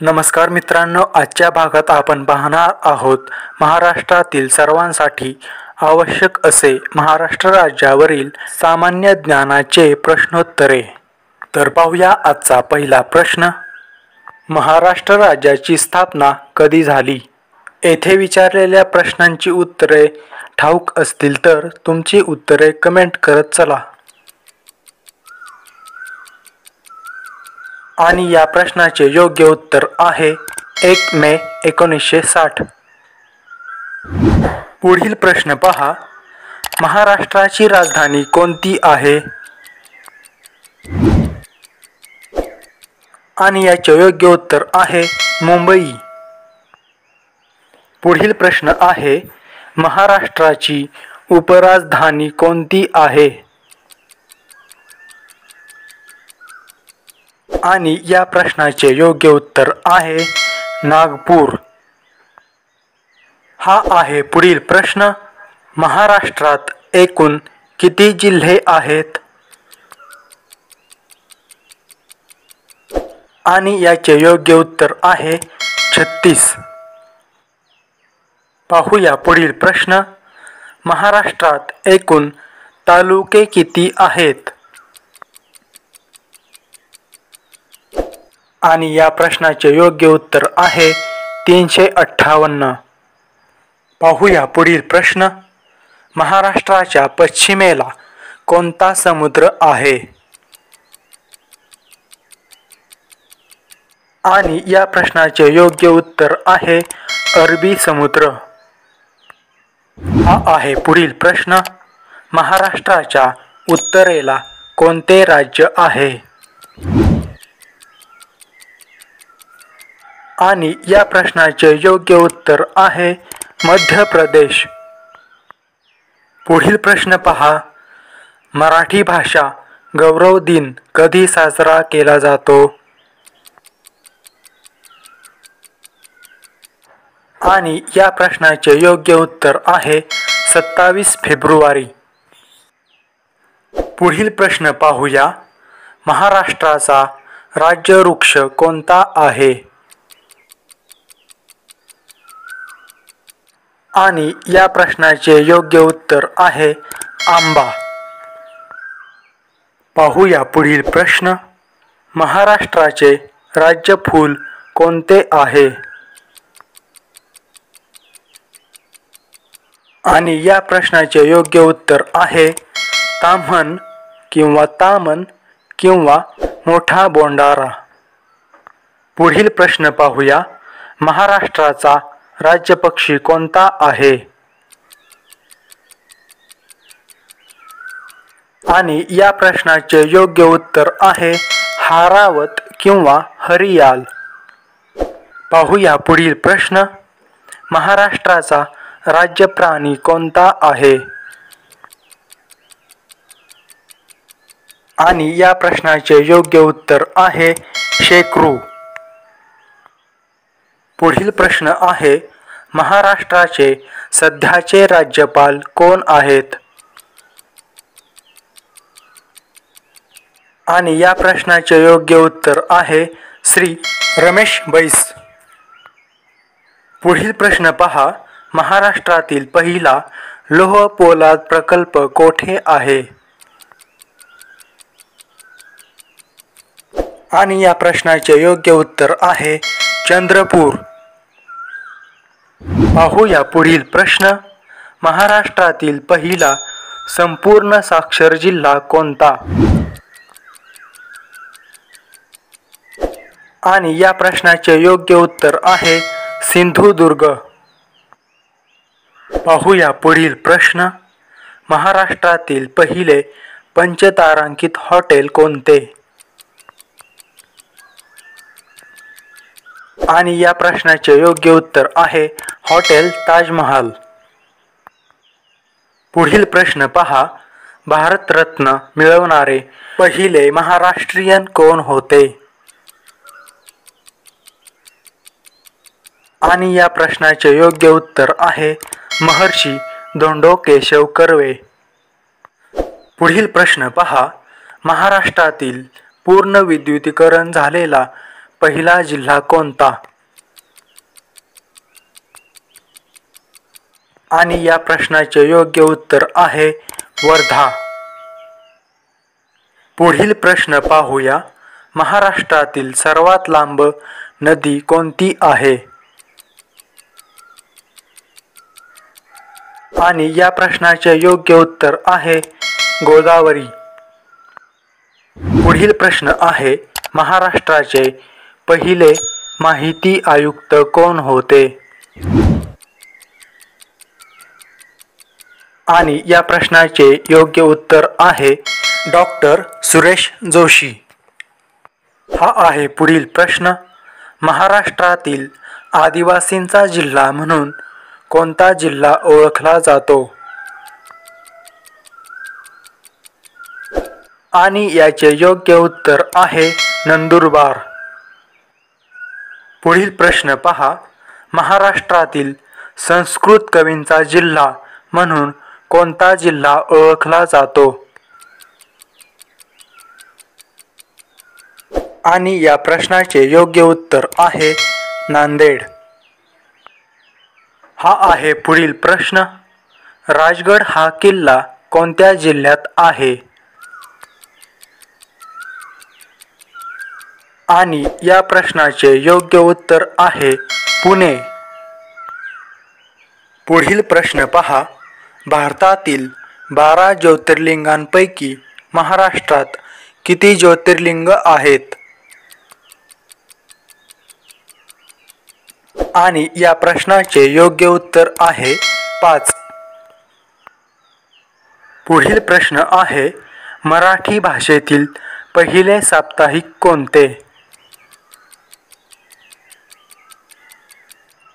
नमस्कार मित्रांनो, आजच्या भागात आपण पाहणार आहोत महाराष्ट्रातील सर्वांसाठी आवश्यक असे महाराष्ट्र राज्यावरील सामान्य ज्ञानाचे प्रश्नोत्तरे। तर पाहूया आजचा पहिला प्रश्न। महाराष्ट्र राज्याची स्थापना कधी झाली? येथे विचारलेल्या प्रश्नांची उत्तरे ठाऊक असतील तर तुमची उत्तरे कमेंट करत चला। आणि या प्रश्नाचे योग्य उत्तर आहे 1 मे 1960। पुढील प्रश्न पहा। महाराष्ट्राची राजधानी कोणती आहे? आणि याचे योग्य उत्तर आहे मुंबई। पुढील प्रश्न आहे महाराष्ट्राची उपराजधानी कोणती आहे? आणि या प्रश्नाचे योग्य उत्तर आहे नागपूर। हा आहे पुढील प्रश्न। महाराष्ट्रात एकूण किती जिल्हे आहेत? आणि याचे योग्य उत्तर आहे 36। पाहूया पुढील प्रश्न। महाराष्ट्रात एकूण तालुके किती आहेत? आणि या प्रश्नाचे योग्य उत्तर आहे 358। पाहूया पुढील प्रश्न। महाराष्ट्राच्या पश्चिमेला कोणता समुद्र आहे? आणि या प्रश्नाचे योग्य उत्तर आहे अरबी समुद्र। हा आहे पुढील प्रश्न। महाराष्ट्राच्या उत्तरेला कोणते राज्य आहे? आणि या प्रश्नाचे योग्य उत्तर आहे मध्य प्रदेश। पुढील प्रश्न पहा। मराठी भाषा गौरव दिन कधी साजरा केला जातो? आणि या प्रश्नाचे योग्य उत्तर आहे 27 फेब्रुवारी। पुढील प्रश्न पाहूया। महाराष्ट्राचा राज्यवृक्ष कोणता आहे? आणि या प्रश्नाचे योग्य उत्तर आहे आंबा। पाहूया पुढील प्रश्न। महाराष्ट्राचे राज्यफूल कोणते आहे? आणि या प्रश्नाचे योग्य उत्तर आहे ताम्हण किंवा तामन किंवा मोठा बोंडारा। पुढील प्रश्न पाहूया। महाराष्ट्राचा राज्यपक्षी कोणता आहे? आणि या प्रश्नाचे योग्य उत्तर आहे हारावत किंवा हरियाल। पाहूया पुढील प्रश्न। महाराष्ट्राचा राज्य प्राणी कोणता आहे? आणि या प्रश्नाचे योग्य उत्तर आहे शेकरू। पुढील प्रश्न आहे महाराष्ट्राचे सध्याचे राज्यपाल कोण आहेत? आणि या प्रश्नाचे योग्य उत्तर आहे श्री रमेश बैस। पुढील प्रश्न पहा। महाराष्ट्रातील पहिला लोह पोलाद प्रकल्प कोठे आहे? आणि या प्रश्नाचे योग्य उत्तर आहे चंद्रपूर। पाहूया पुढील प्रश्न। महाराष्ट्रातील पहिला संपूर्ण साक्षर जिल्हा कोणता? आणि या प्रश्नाचे योग्य उत्तर आहे सिंधुदुर्ग। पाहूया पुढील प्रश्न। महाराष्ट्रातील पहिले पंचतारांकित हॉटेल कोणते? आणि या प्रश्नाचे योग्य उत्तर आहे हॉटेल ताजमहाल। पुढील प्रश्न पहा। भारतरत्न मिळवणारे पहिले महाराष्ट्रीयन कोण होते? आणि या प्रश्नाचे योग्य उत्तर आहे महर्षी धोंडो केशव कर्वे। पुढील प्रश्न पहा। महाराष्ट्रातील पूर्ण विद्युतीकरण झालेला पहिला जिल्हा कोणता? आणि या प्रश्नाचे योग्य उत्तर आहे वर्धा. पुढील प्रश्न पाहूया. महाराष्ट्रातील सर्वात लांब नदी कोणती आहे? आणि या प्रश्नाचे योग्य उत्तर आहे गोदावरी. पुढील प्रश्न आहे. महाराष्ट्राचे पहिले माहिती आयुक्त कोण होते? आणि या प्रश्नाचे योग्य उत्तर आहे डॉक्टर सुरेश जोशी. हा आहे पुढील प्रश्न. महाराष्ट्रातील आदिवासींचा जिल्हा म्हणून कोणता जिल्हा ओळखला जातो? आणि याचे योग्य उत्तर आहे नंदुरबार. पुढील प्रश्न पहा. महाराष्ट्रातील संस्कृत कवींचा जिल्हा म्हणून कोणता जिल्हा ओळखला जातो? आणि या प्रश्नाचे योग्य उत्तर आहे नांदेड. हा आहे पुढील प्रश्न. राजगड हा किल्ला कोणत्या जिल्ह्यात आहे? आणि या प्रश्नाचे योग्य उत्तर आहे पुणे. पुढील प्रश्न पहा. भारतातील 12 ज्योतिर्लिंगांपैकी महाराष्ट्रात किती ज्योतिर्लिंग आहेत? आणि या प्रश्नाचे योग्य उत्तर आहे 5. पुढील प्रश्न आहे. मराठी भाषेतील पहिले साप्ताहिक कोणते?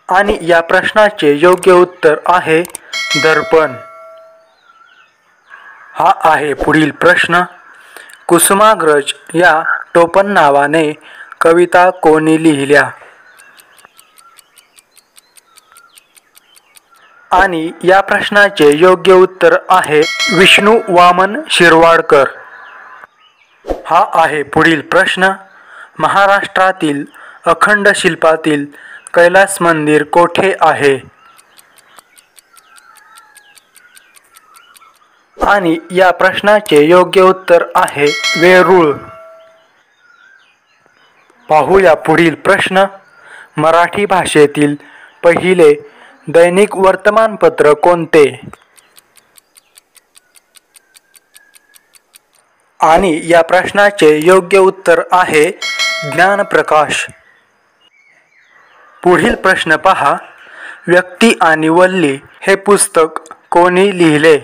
आणि या प्रश्नाचे योग्य उत्तर आहे दर्पण. हा आहे पुढील प्रश्न. कुसुमाग्रज या टोपण नावाने कविता कोणी लिहिल्या? आणि या प्रश्नाचे योग्य उत्तर आहे विष्णू वामन शिरवाडकर. हा आहे पुढील प्रश्न. महाराष्ट्रातील अखंड शिल्पातील कैलास मंदिर कोठे आहे? आणि या प्रश्नाचे योग्य उत्तर आहे वेरूळ. पाहूया पुढील प्रश्न. मराठी भाषेतील पहिले दैनिक वर्तमानपत्र कोणते? आणि या प्रश्नाचे योग्य उत्तर आहे ज्ञानप्रकाश. पुढील प्रश्न पहा. व्यक्ती आणि वल्ली हे पुस्तक कोणी लिहिले?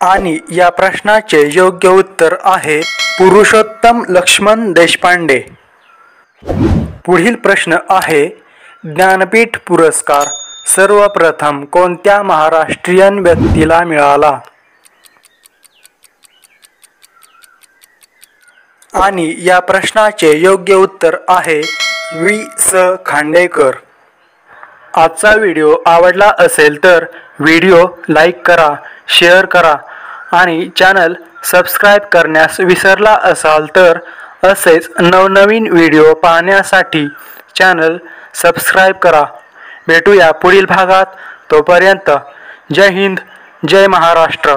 आणि या प्रश्नाचे योग्य उत्तर आहे पुरुषोत्तम लक्ष्मण देशपांडे. पुढील प्रश्न आहे. ज्ञानपीठ पुरस्कार सर्वप्रथम कोणत्या महाराष्ट्रीयन व्यक्तीला मिळाला? आणि या प्रश्नाचे योग्य उत्तर आहे वि.स. खांडेकर. आजचा व्हिडिओ आवडला असेल तर व्हिडिओ लाईक करा, शेअर करा आणि चॅनल सबस्क्राईब करण्यास विसरला असाल तर असेच नवनवीन व्हिडिओ पाहण्यासाठी चॅनल सबस्क्राईब करा. भेटूया पुढील भागात. तोपर्यंत जय हिंद, जय महाराष्ट्र.